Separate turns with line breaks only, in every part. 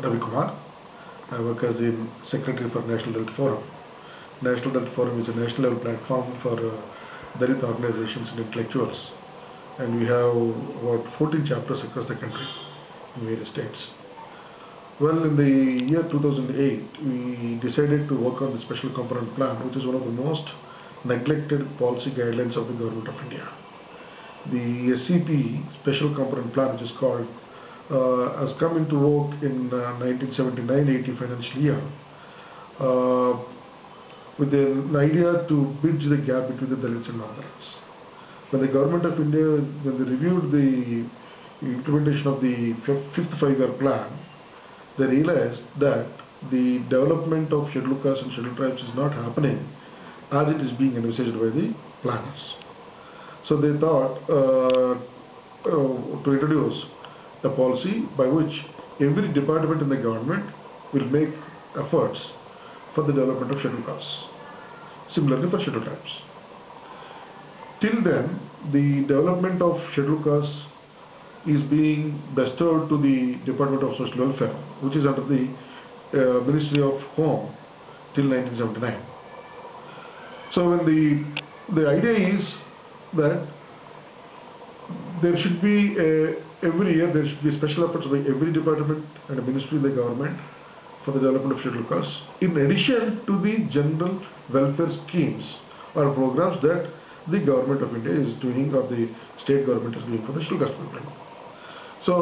R.Ravi Kumar. I work as the Secretary for National Dalit Forum. National Dalit Forum is a national level platform for Dalit organizations and intellectuals, and we have about 14 chapters across the country in various states. Well, in the year 2008, we decided to work on the Special Component Plan, which is one of the most neglected policy guidelines of the Government of India. The SCP, Special Component Plan, which is called, has come into work in 1979-80 financial year with an idea to bridge the gap between the Dalits and non-Dalits. When the Government of India, when they reviewed the implementation of the fifth five-year plan, they realized that the development of scheduled castes and scheduled tribes is not happening as it is being envisaged by the planners. So they thought to introduce a policy by which every department in the government will make efforts for the development of scheduled castes. Similarly for scheduled tribes. Till then, the development of scheduled castes is being bestowed to the Department of Social Welfare, which is under the Ministry of Home till 1979. So when the idea is that there should be every year there should be special efforts by every department and a ministry in the government for the development of scheduled castes, in addition to the general welfare schemes or programs that the Government of India is doing or the state government is doing for the scheduled caste people. So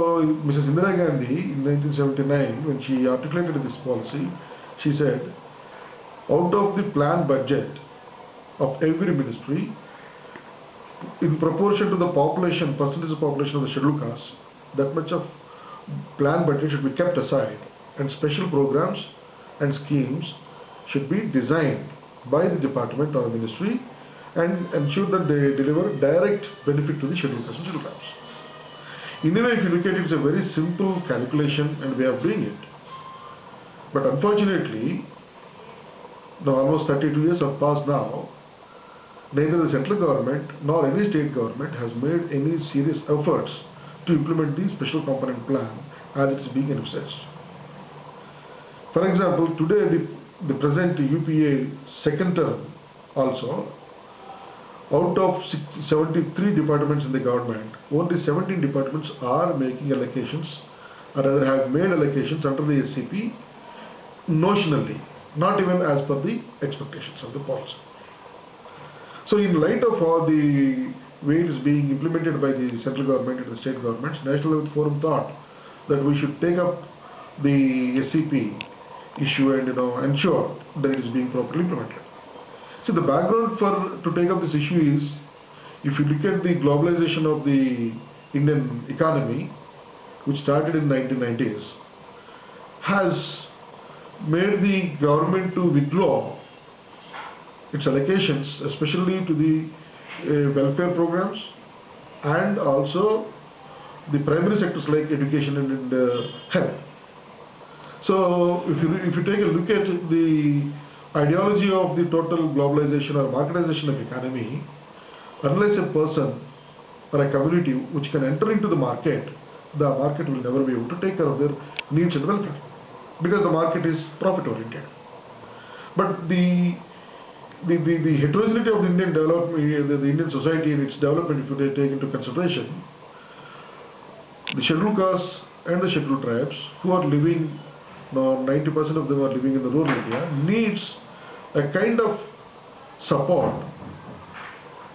Mrs. Indira Gandhi in 1979, when she articulated this policy, she said, out of the planned budget of every ministry, in proportion to the population, percentage of population of the scheduled castes, that much of planned budget should be kept aside, and special programs and schemes should be designed by the department or ministry and ensure that they deliver direct benefit to the scheduled castes and scheduled tribes. In a way, if you look at it, it's a very simple calculation and way of doing it. But unfortunately, now almost 32 years have passed now, neither the central government nor any state government has made any serious efforts to implement the special component plan as it is being envisaged. For example, today the present UPA second term also, out of 73 departments in the government, only 17 departments are making allocations or rather have made allocations under the SCP notionally, not even as per the expectations of the policy. So in light of all the way it is being implemented by the central government and the state governments, National Dalit Forum thought that we should take up the SCP issue and ensure that it is being properly implemented. So the background to take up this issue is, if you look at the globalization of the Indian economy, which started in 1990s, has made the government to withdraw its allocations, especially to the welfare programs and also the primary sectors like education and health. So if you take a look at the ideology of the total globalization or marketization of economy, unless a person or a community which can enter into the market will never be able to take care of their needs and welfare, because the market is profit oriented. But the heterogeneity of the Indian development, the Indian society and its development, if you take into consideration, the scheduled castes and the scheduled tribes who are living, now 90% of them are living in the rural area, needs a kind of support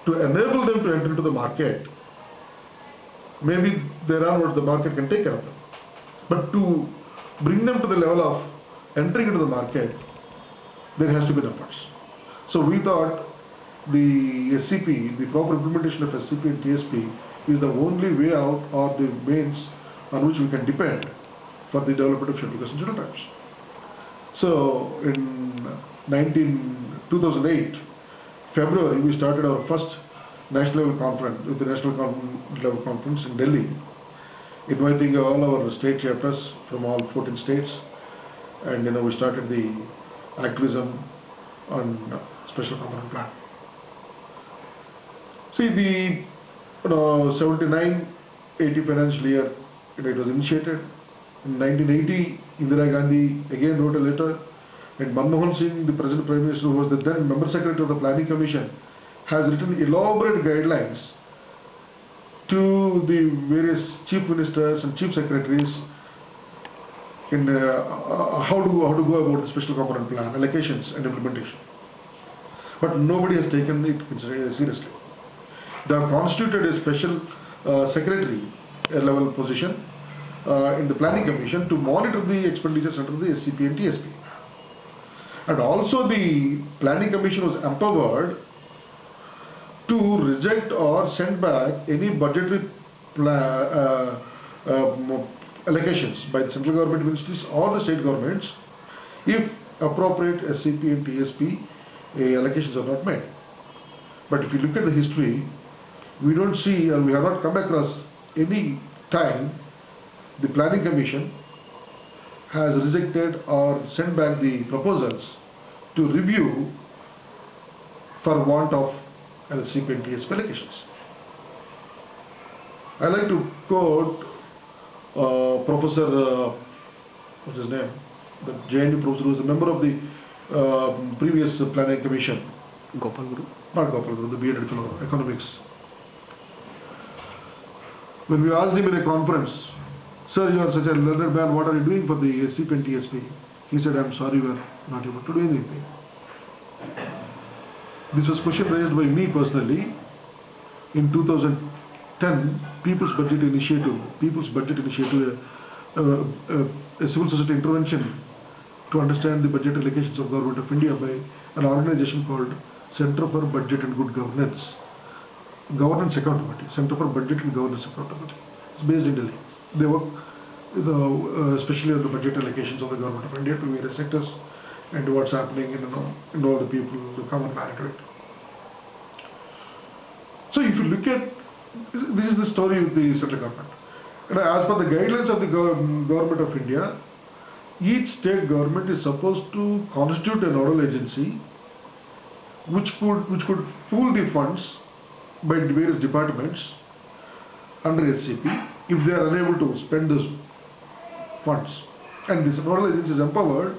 to enable them to enter into the market. Maybe thereafter the market can take care of them. But to bring them to the level of entering into the market, there has to be efforts. So we thought the SCP, the proper implementation of SCP and TSP is the only way out or the means on which we can depend for the development of scheduled castes and scheduled tribes. So in 2008, February, we started our first national level conference with the National Level Conference in Delhi, inviting all our state chapters from all 14 states, and we started the activism on special component plan. See, the 79-80 financial year, it was initiated. In 1980, Indira Gandhi again wrote a letter, and Manmohan Singh, the present Prime Minister, who was the then Member Secretary of the Planning Commission, has written elaborate guidelines to the various Chief Ministers and Chief Secretaries in how to go about the special component plan, allocations and implementation. But nobody has taken it seriously. They have constituted a special secretary level position in the Planning Commission to monitor the expenditures under the SCP and TSP. And also the Planning Commission was empowered to reject or send back any budgetary allocations by the central government ministries or the state governments if appropriate SCP and TSP allocations are not made. But if you look at the history, we don't see, or we have not come across any time the Planning Commission has rejected or sent back the proposals to review for want of SCP and TSP allocations. I like to quote Professor, what's his name? The JNU professor who was a member of the previous Planning Commission.
Gopal Guru?
Not Gopal Guru, the bearded fellow, economics. When we asked him in a conference, "Sir, you are such a learned man, what are you doing for the SCP and TSP?" He said, "I'm sorry, we are not able to do anything." This was a question raised by me personally in 2010, People's Budget Initiative, a civil society intervention to understand the budget allocations of Government of India by an organization called Center for Budget and Good Governance. Governance Accountability, Center for Budget and Governance Accountability. It's based in Delhi. They work especially on the budget allocations of the Government of India to various sectors and what's happening in all the people, the common man to it. So if you look at, this is the story of the central government. And as per the guidelines of the Government of India, each state government is supposed to constitute a nodal agency which could pool the funds by the various departments under SCP if they are unable to spend those funds. And this nodal agency is empowered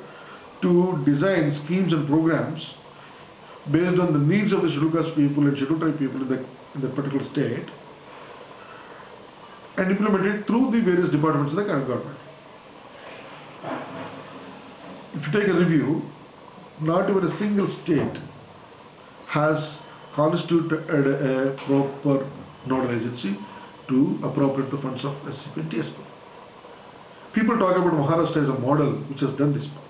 to design schemes and programs based on the needs of the scheduled caste people and scheduled tribe people in the particular state and implement it through the various departments of the government. If you take a review, not even a single state has constituted a proper nodal agency to appropriate the funds of SCP and TSP. People talk about Maharashtra as a model which has done this part.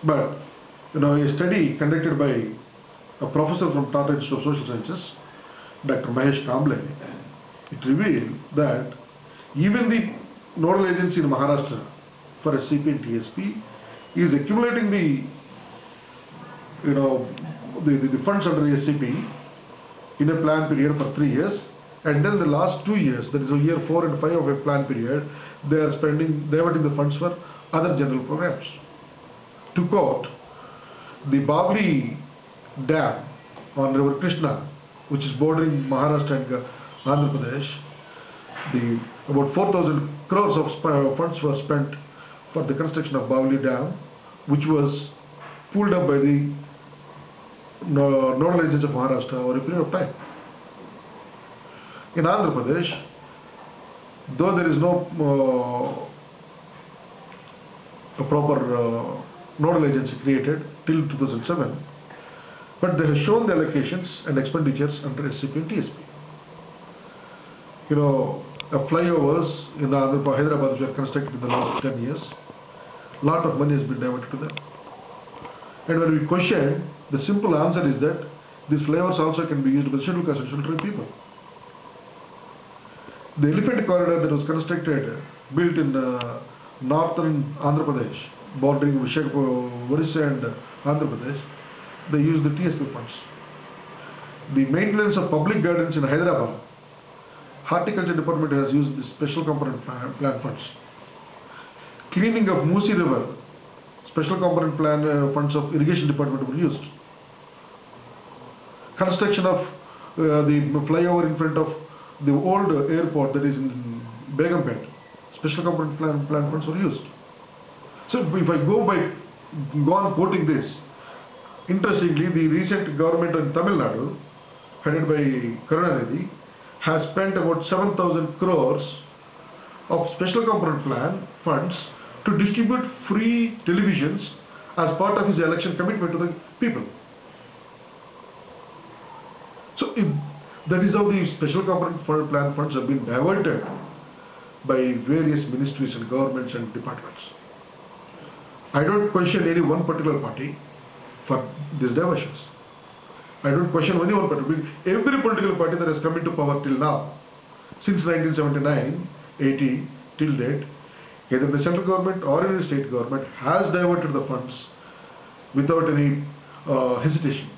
But a study conducted by a professor from Tata Institute of Social Sciences, Dr. Mahesh Kamble, it revealed that even the nodal agency in Maharashtra for SCP and TSP is accumulating the funds under the SCP in a plan period for 3 years, and then the last 2 years, that is year 4 and 5 of a plan period, they are diverting the funds for other general programs. To quote, the Babri Dam on River Krishna, which is bordering Maharashtra and Andhra Pradesh, about 4,000 crores of funds were spent for the construction of Babri Dam, which was pulled up by the nodal agency of Maharashtra over a period of time. In Andhra Pradesh, though there is no a proper nodal agency created till 2007, but they have shown the allocations and expenditures under SCP and TSP. Flyovers in Hyderabad which were constructed in the last 10 years, lot of money has been diverted to them. And when we question, the simple answer is that these flyovers also can be used by scheduled caste and scheduled tribe people. The elephant corridor that was constructed, built in northern Andhra Pradesh, bordering Orissa and Andhra Pradesh, they use the TSP funds. The maintenance of public gardens in Hyderabad, Horticulture Department has used the special component plan funds. Cleaning of Musi River, special component plan funds of Irrigation Department were used. Construction of the flyover in front of the old airport that is in Begumpet, special component plan funds were used. So if I go on quoting this, interestingly, the recent government in Tamil Nadu, headed by Karunanidhi, has spent about 7,000 crores of special component plan funds to distribute free televisions as part of his election commitment to the people. So if that is how the special component plan funds have been diverted by various ministries and governments and departments. I don't question any one particular party for these diversions. I don't question any one particular. Every political party that has come into power till now, since 1979, 80 till date, either the central government or in the state government has diverted the funds without any hesitation.